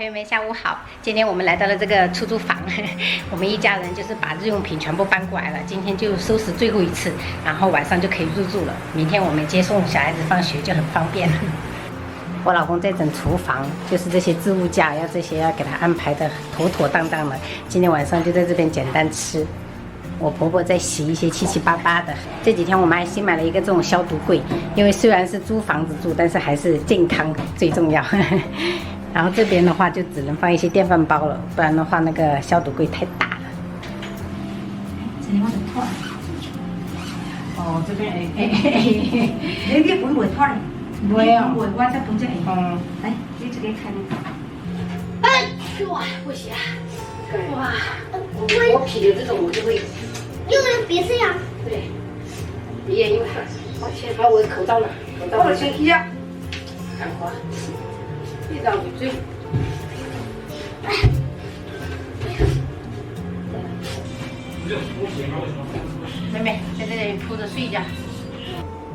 朋友们，下午好！今天我们来到了这个出租房，我们一家人就是把日用品全部搬过来了。今天就收拾最后一次，然后晚上就可以入住了。明天我们接送小孩子放学就很方便了。我老公在整厨房，就是这些置物架要给他安排的妥妥当当的。今天晚上就在这边简单吃。我婆婆在洗一些七七八八的。这几天我们还新买了一个这种消毒柜，因为虽然是租房子住，但是还是健康最重要。然后这边的话就只能放一些电饭煲了，不然的话那个消毒柜太大了。这里我就拖。哦，这边你本会拖嘞？没有，我在本这里。嗯，来，你这个看。哎呦啊，不行！哇，我皮的这种我就会。用鼻子呀？对，鼻炎有汗。抱歉，把我的口罩呢？我先去呀。赶快。一张捂嘴。妹妹在这里铺着睡觉。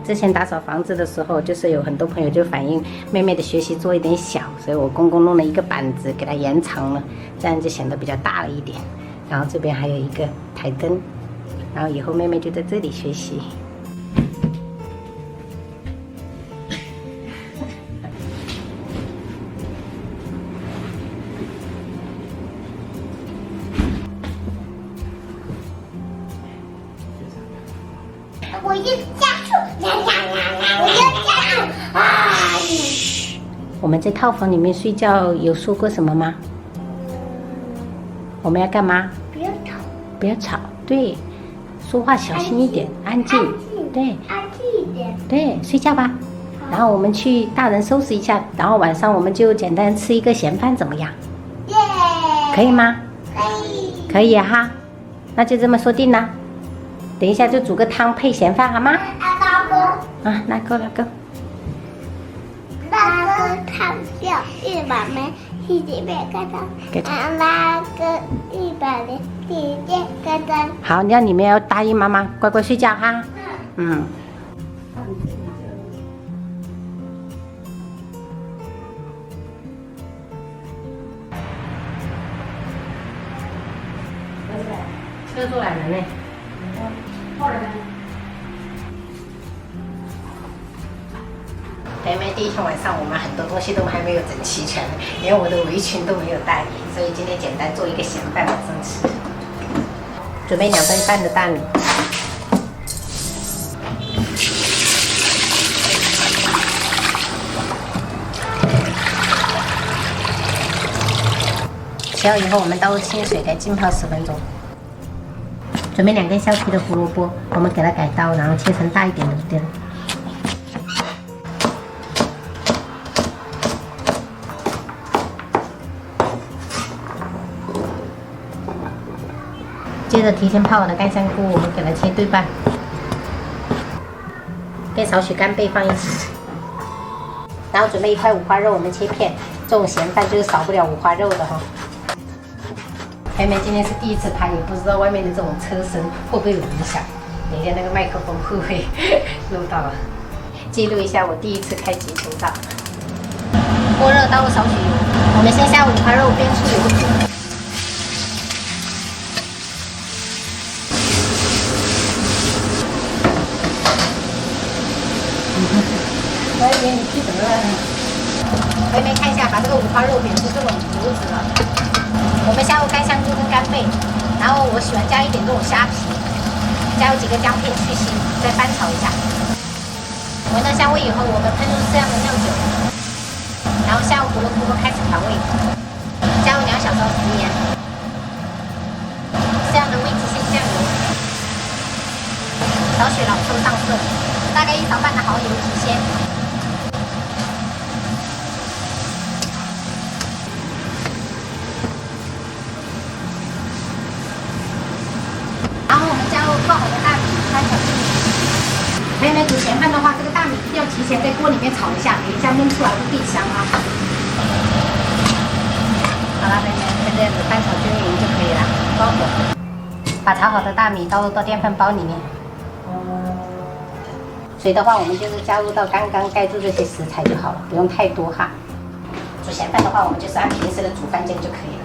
之前打扫房子的时候，就是有很多朋友就反映妹妹的学习桌有点小，所以我公公弄了一个板子给她延长了，这样就显得比较大了一点。然后这边还有一个台灯，然后以后妹妹就在这里学习。我要加速，我要加速啊！我们在套房里面睡觉有说过什么吗？我们要干嘛？不要吵，不要吵，对，说话小心一点，安静，对，安静一点。对，睡觉吧。然后我们去大人收拾一下，然后晚上我们就简单吃一个咸饭，怎么样？耶！可以吗？可以。可以哈，那就这么说定了。等一下就煮个汤配咸饭好吗？啊，那够了，够。那个汤掉100枚，弟弟别盖章。那个100枚，弟弟盖章。好，那你们要答应妈妈，乖乖睡觉哈。嗯。车出来了呢。妹妹第一天晚上，我们很多东西都还没有整齐全，连我的围裙都没有带，所以今天简单做一个咸饭晚上吃。准备2份半的大米。洗好以后，我们倒入清水，给浸泡10分钟。准备2根削皮的胡萝卜，我们给它改刀，然后切成大一点的丁。接着提前泡好的干香菇，我们给它切对半，跟少许干贝放一起。然后准备1块五花肉，我们切片。这种咸饭就是少不了五花肉的哈。妹妹今天是第一次拍，也不知道外面的这种车声会不会有影响。等一下那个麦克风会不会录到了？记录一下我第一次开节目照。锅热，倒入少许油，我们先下五花肉煸出油脂。我以为你记得了。妹妹看一下，把这个五花肉煸出这种油脂了。我们下入干香菇跟干贝，然后我喜欢加一点这种虾皮，加入几个姜片去腥，再翻炒一下。闻到香味以后，我们喷入适量的料酒，然后下入胡萝卜开始调味，加入2小勺食盐，适量的味极鲜酱油，少许老抽上色，大概1勺半的蚝油提鲜。泡好的大米翻炒进去。妹妹煮咸饭的话，这个大米要提前在锅里面炒一下，等一下焖出来会更香啊。好了，妹妹，就这样子翻炒均匀就可以了，关火。把炒好的大米倒入到电饭煲里面。水的话，我们就是加入到刚刚盖住这些食材就好了，不用太多哈。煮咸饭的话，我们就是按平时的煮饭酱就可以了。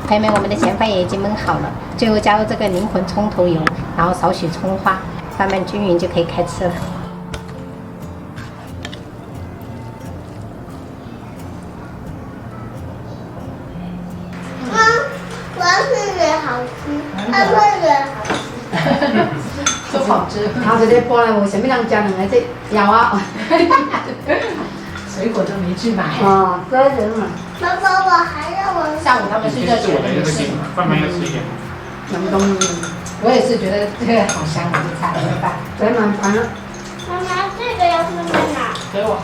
朋友们，我们的咸饭也已经焖好了，最后加入这个灵魂葱头油，然后少许葱花，拌拌均匀就可以开吃了。我要是觉得好吃，他会觉得好吃。都好吃。头一日搬来，为什么人家两个这腰啊？水果都没去买。哦，对人嘛，爸爸，我还要玩。下午他们睡觉前没事。饭蛮要吃一点。冷冻的，我也是觉得这个好香，我就菜怎么办？真蛮烦了。妈妈，这个要放在哪？给我，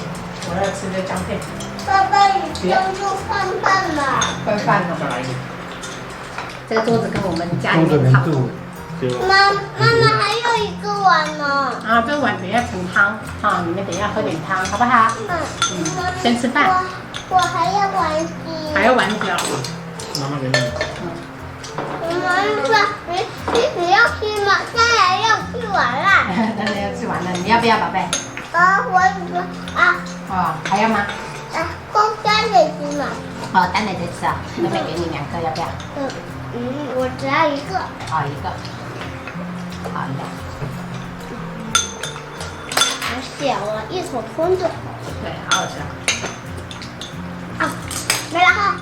我要吃这姜片。爸爸，你就放饭了。拌饭了。再来一点。这个桌子跟我们家里面差不多。妈妈还有一个碗呢。啊，这碗等一下盛汤，啊，你们等一下喝点汤，好不好？先吃饭。我还要玩鸡。还要玩脚。妈妈给你。妈妈说你只要吃嘛，当然要吃完啦。当然要吃完了，你要不要，宝贝？哦，还要吗？公干的吃嘛。哦，单奶再吃啊，那边给你2个，要不要？我只要一个。好一个，好一个。好小啊，一口吞就好。对，好好吃。啊，没了哈。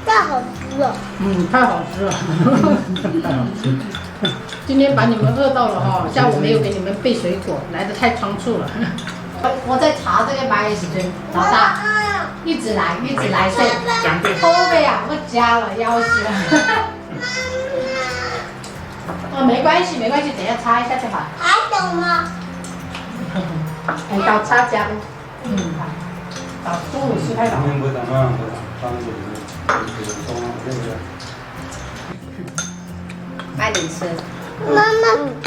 太好吃了。太好吃了。太好吃。今天把你们饿到了哈，下午没有给你们备水果，来得太仓促了。我在查这个买的时阵，老大一直来，所以姜片。后背啊，我加了，要死了。哦，没关系，等一下擦一下就好。还有吗？到擦姜。好。到中午吃太早。今天不打算不打，当时就是中午这个。慢点吃。妈妈，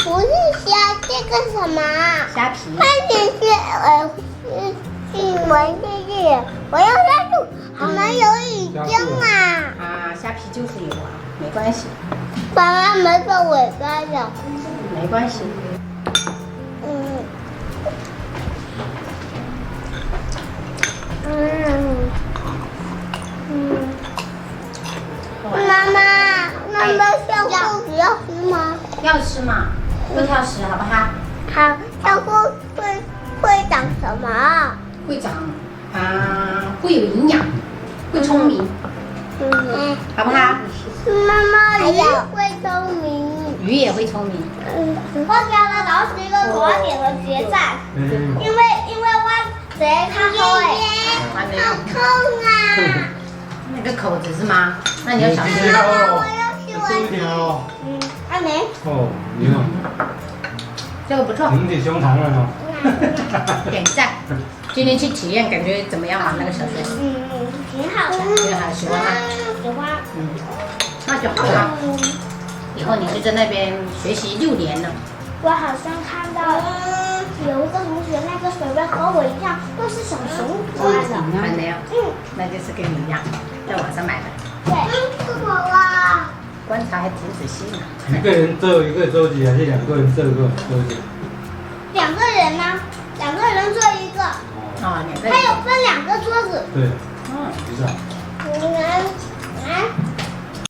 不是虾，这个什么？虾皮。快点去玩这个，我要下去。我们有已经啊。啊，虾皮就是有啊，没关系。爸爸没把尾巴的。没关系。妈妈，那个香菇不要吃吗？要吃嘛，不挑食，好不好？好，香菇会长什么？会长会有营养，会聪明，好不好？妈妈鱼会聪明，鱼也会聪明。我给了老师一个多点的决战，因为我谁看好好痛啊！那个口子是吗？那你要小心。我要去玩。一条哦。阿梅。哦，你看，这个不错。挺起胸膛了呢。点赞。今天去体验，感觉怎么样嘛？那个小学？挺好的。挺好，喜欢吗？喜欢。那就好了。以后你就在那边学习6年了。我好像看到有一个同学，那个水杯和我一样，都是小熊抓的。买没有？那就是跟你一样，在网上买的。对。是我啊。观察还挺仔细呢。一个人做一个周记，还是2个人做一个周记？2个人呢？2个人做一个。哦，2个人。还有分2个桌子。对。嗯。不是啊。